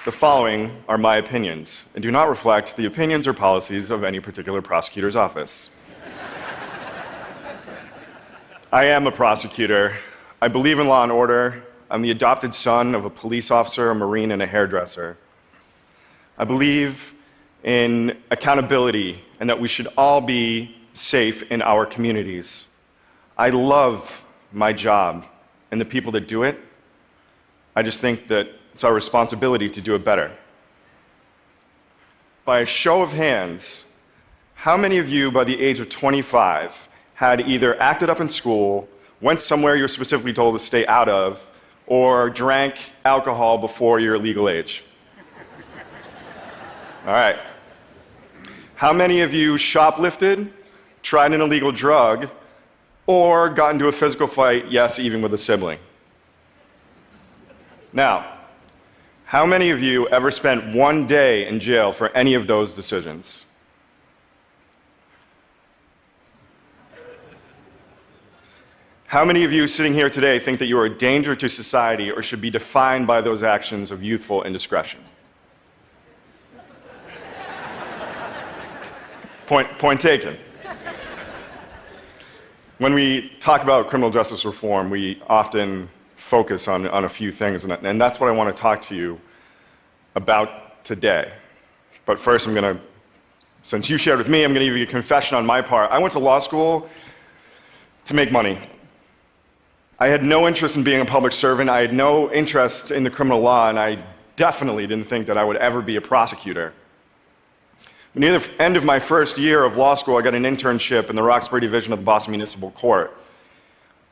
The following are my opinions and do not reflect the opinions or policies of any particular prosecutor's office. I am a prosecutor. I believe in law and order. I'm the adopted son of a police officer, a Marine, and a hairdresser. I believe in accountability and that we should all be safe in our communities. I love my job and the people that do it. I just think that it's our responsibility to do it better. By a show of hands, how many of you by the age of 25 had either acted up in school, went somewhere you were specifically told to stay out of, or drank alcohol before your legal age? All right. How many of you shoplifted, tried an illegal drug, or got into a physical fight, yes, even with a sibling? Now, how many of you ever spent one day in jail for any of those decisions? How many of you sitting here today think that you are a danger to society or should be defined by those actions of youthful indiscretion? Point taken. When we talk about criminal justice reform, we often focus on a few things, and that's what I want to talk to you about today. But first, since you shared with me, I'm going to give you a confession on my part. I went to law school to make money. I had no interest in being a public servant. I had no interest in the criminal law, and I definitely didn't think that I would ever be a prosecutor. Near the end of my first year of law school, I got an internship in the Roxbury Division of the Boston Municipal Court.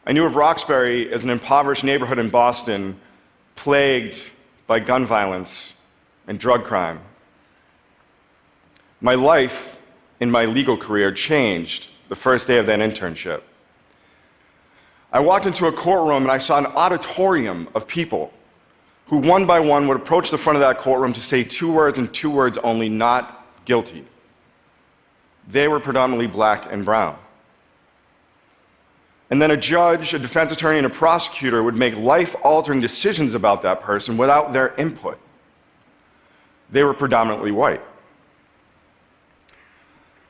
I knew of Roxbury as an impoverished neighborhood in Boston, plagued by gun violence and drug crime. My life in my legal career changed the first day of that internship. I walked into a courtroom and I saw an auditorium of people who one by one would approach the front of that courtroom to say two words and two words only, not guilty. They were predominantly black and brown. And then a judge, a defense attorney, and a prosecutor would make life-altering decisions about that person without their input. They were predominantly white.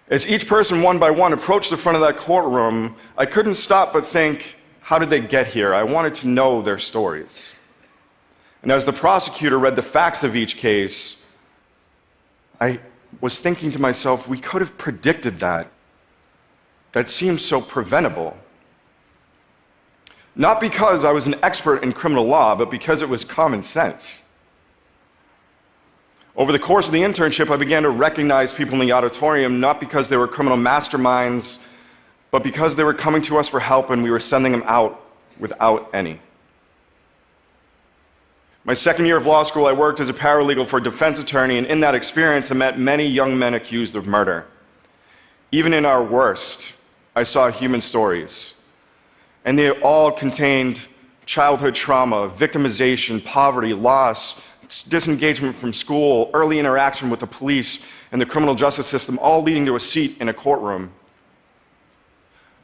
As each person, one by one, approached the front of that courtroom, I couldn't stop but think, how did they get here? I wanted to know their stories. And as the prosecutor read the facts of each case, I was thinking to myself, we could have predicted that. That seems so preventable. Not because I was an expert in criminal law, but because it was common sense. Over the course of the internship, I began to recognize people in the auditorium, not because they were criminal masterminds, but because they were coming to us for help and we were sending them out without any. My second year of law school, I worked as a paralegal for a defense attorney, and in that experience, I met many young men accused of murder. Even in our worst, I saw human stories, and they all contained childhood trauma, victimization, poverty, loss, disengagement from school, early interaction with the police and the criminal justice system, all leading to a seat in a courtroom.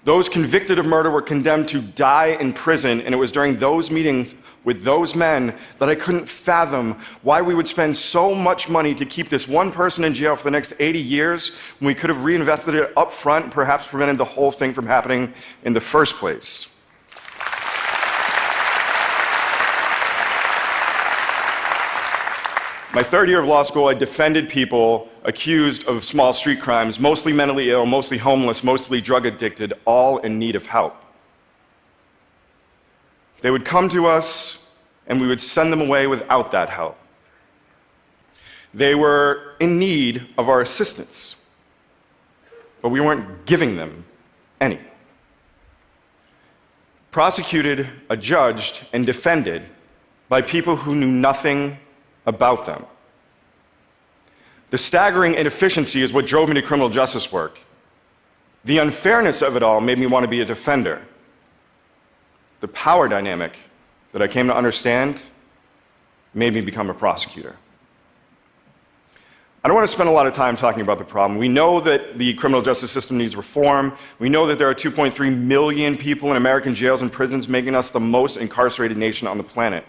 Those convicted of murder were condemned to die in prison, and it was during those meetings with those men that I couldn't fathom why we would spend so much money to keep this one person in jail for the next 80 years when we could have reinvested it up front and perhaps prevented the whole thing from happening in the first place. My third year of law school, I defended people accused of small street crimes, mostly mentally ill, mostly homeless, mostly drug addicted, all in need of help. They would come to us, and we would send them away without that help. They were in need of our assistance, but we weren't giving them any. Prosecuted, adjudged, and defended by people who knew nothing about them. The staggering inefficiency is what drove me to criminal justice work. The unfairness of it all made me want to be a defender. The power dynamic that I came to understand made me become a prosecutor. I don't want to spend a lot of time talking about the problem. We know that the criminal justice system needs reform. We know that there are 2.3 million people in American jails and prisons, making us the most incarcerated nation on the planet.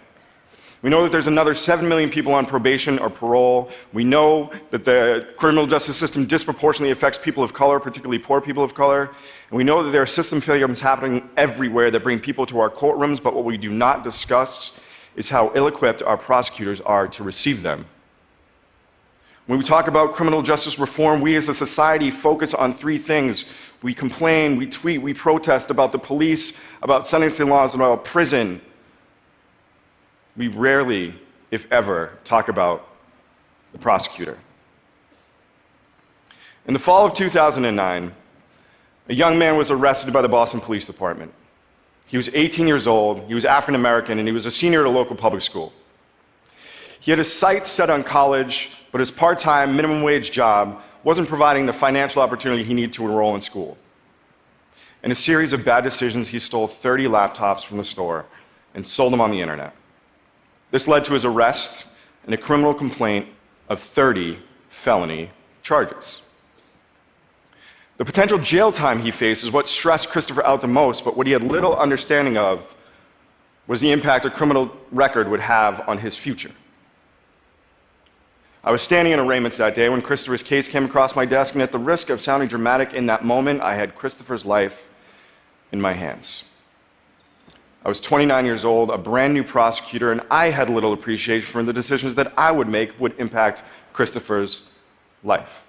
We know that there's another 7 million people on probation or parole. We know that the criminal justice system disproportionately affects people of color, particularly poor people of color. And we know that there are system failures happening everywhere that bring people to our courtrooms, but what we do not discuss is how ill-equipped our prosecutors are to receive them. When we talk about criminal justice reform, we as a society focus on three things. We complain, we tweet, we protest about the police, about sentencing laws, about prison. We rarely, if ever, talk about the prosecutor. In the fall of 2009, a young man was arrested by the Boston Police Department. He was 18 years old, he was African American, and he was a senior at a local public school. He had his sights set on college, but his part-time, minimum wage job wasn't providing the financial opportunity he needed to enroll in school. In a series of bad decisions, he stole 30 laptops from the store and sold them on the internet. This led to his arrest and a criminal complaint of 30 felony charges. The potential jail time he faced is what stressed Christopher out the most, but what he had little understanding of was the impact a criminal record would have on his future. I was standing in arraignments that day when Christopher's case came across my desk, and at the risk of sounding dramatic in that moment, I had Christopher's life in my hands. I was 29 years old, a brand new prosecutor, and I had little appreciation for the decisions that I would make would impact Christopher's life.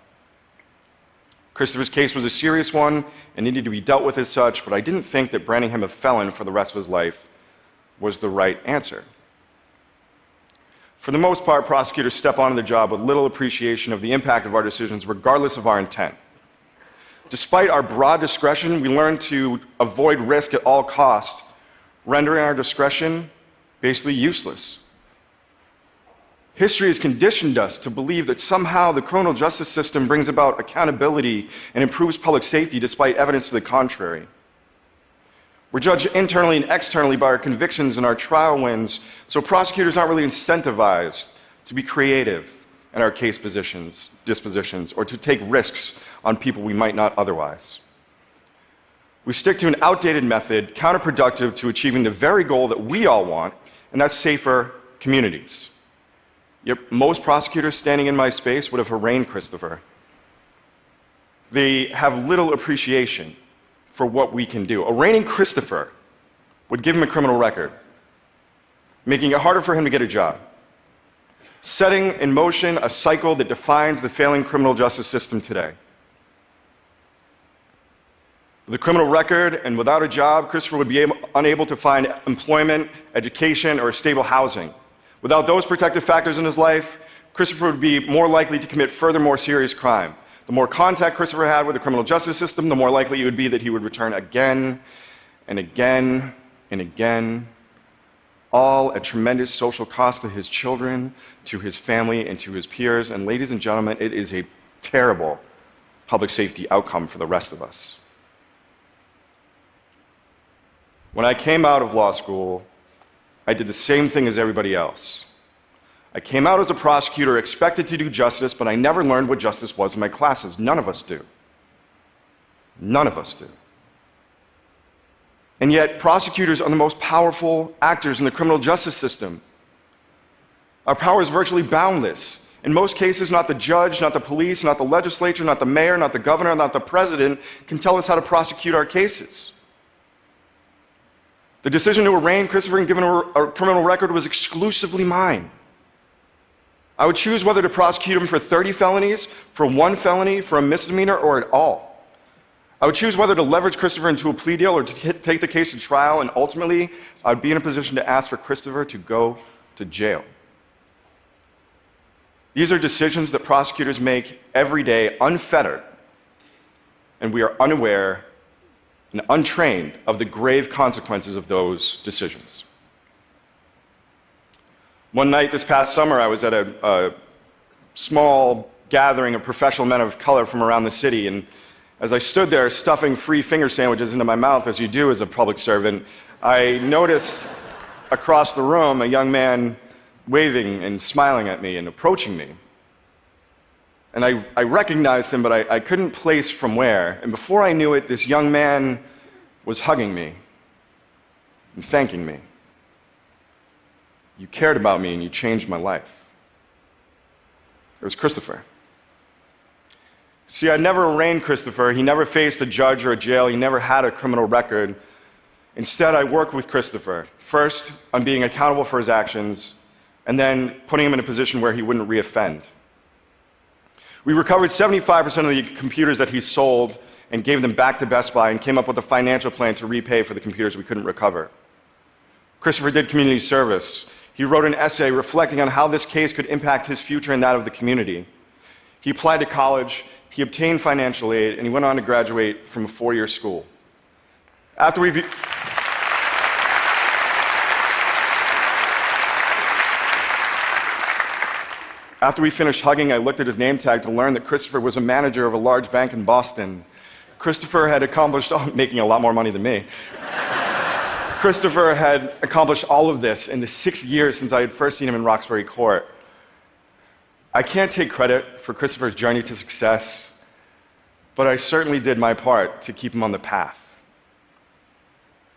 Christopher's case was a serious one and needed to be dealt with as such, but I didn't think that branding him a felon for the rest of his life was the right answer. For the most part, prosecutors step onto the job with little appreciation of the impact of our decisions, regardless of our intent. Despite our broad discretion, we learn to avoid risk at all costs, rendering our discretion basically useless. History has conditioned us to believe that somehow the criminal justice system brings about accountability and improves public safety despite evidence to the contrary. We're judged internally and externally by our convictions and our trial wins, so prosecutors aren't really incentivized to be creative in our case dispositions or to take risks on people we might not otherwise. We stick to an outdated method, counterproductive to achieving the very goal that we all want, and that's safer communities. Yep, most prosecutors standing in my space would have arraigned Christopher. They have little appreciation for what we can do. Arraigning Christopher would give him a criminal record, making it harder for him to get a job, setting in motion a cycle that defines the failing criminal justice system today. With a criminal record and without a job, Christopher would be unable to find employment, education, or stable housing. Without those protective factors in his life, Christopher would be more likely to commit further, more serious crime. The more contact Christopher had with the criminal justice system, the more likely it would be that he would return again and again and again, all at tremendous social cost to his children, to his family, and to his peers. And ladies and gentlemen, it is a terrible public safety outcome for the rest of us. When I came out of law school, I did the same thing as everybody else. I came out as a prosecutor, expected to do justice, but I never learned what justice was in my classes. None of us do. None of us do. And yet, prosecutors are the most powerful actors in the criminal justice system. Our power is virtually boundless. In most cases, not the judge, not the police, not the legislature, not the mayor, not the governor, not the president can tell us how to prosecute our cases. The decision to arraign Christopher and give him a criminal record was exclusively mine. I would choose whether to prosecute him for 30 felonies, for 1 felony, for a misdemeanor, or at all. I would choose whether to leverage Christopher into a plea deal or to take the case to trial, and ultimately, I would be in a position to ask for Christopher to go to jail. These are decisions that prosecutors make every day, unfettered, and we are unaware and untrained of the grave consequences of those decisions. One night this past summer, I was at a small gathering of professional men of color from around the city, and as I stood there stuffing free finger sandwiches into my mouth, as you do as a public servant, I noticed across the room a young man waving and smiling at me and approaching me. And I recognized him, but I couldn't place from where. And before I knew it, this young man was hugging me and thanking me. You cared about me and you changed my life. It was Christopher. See, I never arraigned Christopher. He never faced a judge or a jail. He never had a criminal record. Instead, I worked with Christopher, first on being accountable for his actions, and then putting him in a position where he wouldn't reoffend. We recovered 75% of the computers that he sold and gave them back to Best Buy and came up with a financial plan to repay for the computers we couldn't recover. Christopher did community service. He wrote an essay reflecting on how this case could impact his future and that of the community. He applied to college, he obtained financial aid, and he went on to graduate from a 4-year school. After we finished hugging, I looked at his name tag to learn that Christopher was a manager of a large bank in Boston. Christopher had accomplished, making a lot more money than me. Christopher had accomplished all of this in the 6 years since I had first seen him in Roxbury Court. I can't take credit for Christopher's journey to success, but I certainly did my part to keep him on the path.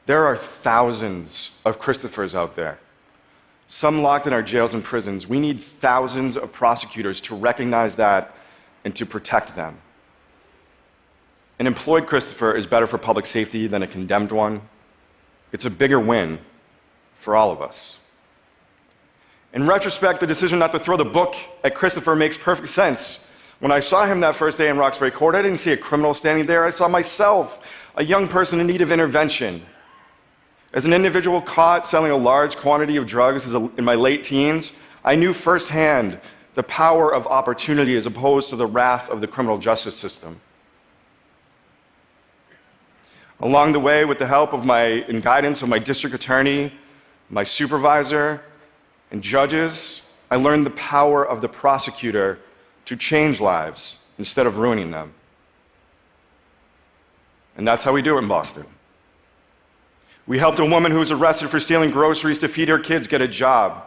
There are thousands of Christophers out there, some locked in our jails and prisons. We need thousands of prosecutors to recognize that and to protect them. An employed Christopher is better for public safety than a condemned one. It's a bigger win for all of us. In retrospect, the decision not to throw the book at Christopher makes perfect sense. When I saw him that first day in Roxbury Court, I didn't see a criminal standing there. I saw myself, a young person in need of intervention. As an individual caught selling a large quantity of drugs in my late teens, I knew firsthand the power of opportunity as opposed to the wrath of the criminal justice system. Along the way, with the help of and guidance of my district attorney, my supervisor, and judges, I learned the power of the prosecutor to change lives instead of ruining them. And that's how we do it in Boston. We helped a woman who was arrested for stealing groceries to feed her kids get a job.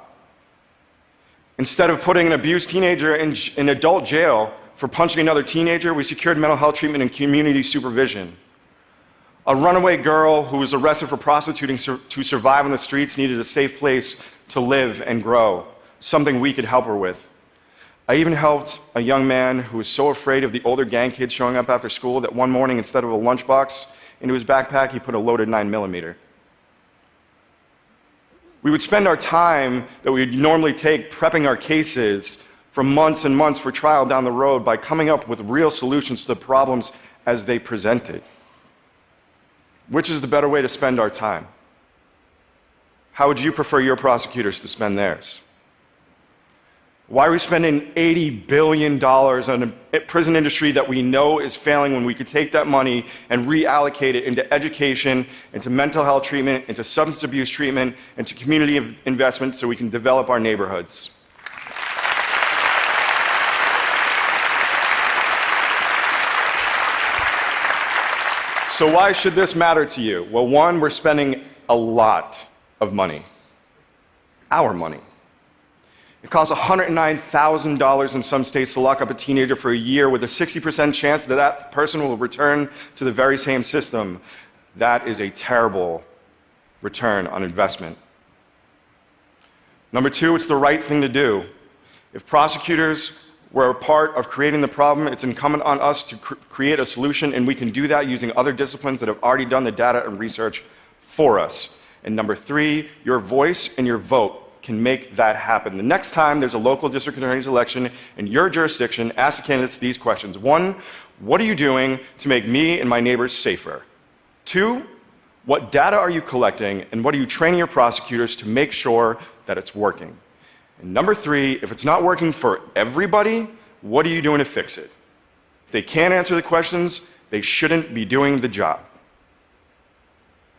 Instead of putting an abused teenager in adult jail for punching another teenager, we secured mental health treatment and community supervision. A runaway girl who was arrested for prostituting to survive on the streets needed a safe place to live and grow, something we could help her with. I even helped a young man who was so afraid of the older gang kids showing up after school that one morning, instead of a lunchbox into his backpack, he put a loaded 9mm. We would spend our time that we would normally take prepping our cases for months and months for trial down the road by coming up with real solutions to the problems as they presented. Which is the better way to spend our time? How would you prefer your prosecutors to spend theirs? Why are we spending $80 billion on a prison industry that we know is failing when we could take that money and reallocate it into education, into mental health treatment, into substance abuse treatment, into community investment so we can develop our neighborhoods? So why should this matter to you? Well, one, we're spending a lot of money. Our money. It costs $109,000 in some states to lock up a teenager for a year with a 60% chance that that person will return to the very same system. That is a terrible return on investment. Number two, it's the right thing to do. If prosecutors were a part of creating the problem, it's incumbent on us to create a solution, and we can do that using other disciplines that have already done the data and research for us. And number three, your voice and your vote can make that happen. The next time there's a local district attorney's election in your jurisdiction, ask the candidates these questions. One, what are you doing to make me and my neighbors safer? Two, what data are you collecting, and what are you training your prosecutors to make sure that it's working? And number three, if it's not working for everybody, what are you doing to fix it? If they can't answer the questions, they shouldn't be doing the job.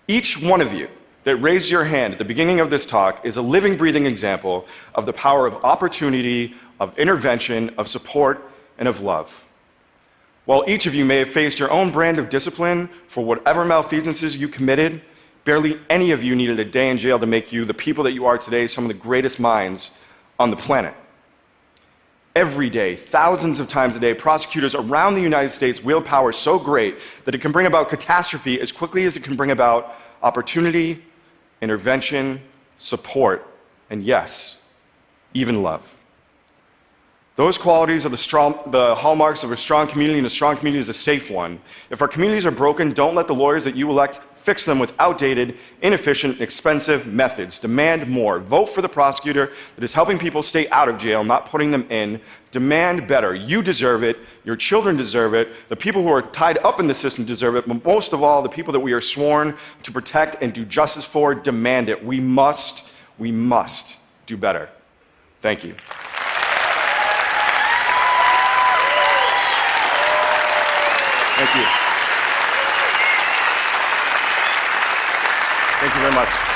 Each one of you that raised your hand at the beginning of this talk is a living, breathing example of the power of opportunity, of intervention, of support, and of love. While each of you may have faced your own brand of discipline for whatever malfeasances you committed, barely any of you needed a day in jail to make you the people that you are today, some of the greatest minds on the planet. Every day, thousands of times a day, prosecutors around the United States wield power so great that it can bring about catastrophe as quickly as it can bring about opportunity, intervention, support, and yes, even love. Those qualities are the hallmarks of a strong community, and a strong community is a safe one. If our communities are broken, don't let the lawyers that you elect fix them with outdated, inefficient, and expensive methods. Demand more. Vote for the prosecutor that is helping people stay out of jail, not putting them in. Demand better. You deserve it. Your children deserve it. The people who are tied up in the system deserve it. But most of all, the people that we are sworn to protect and do justice for demand it. We must do better. Thank you. Thank you. Thank you very much.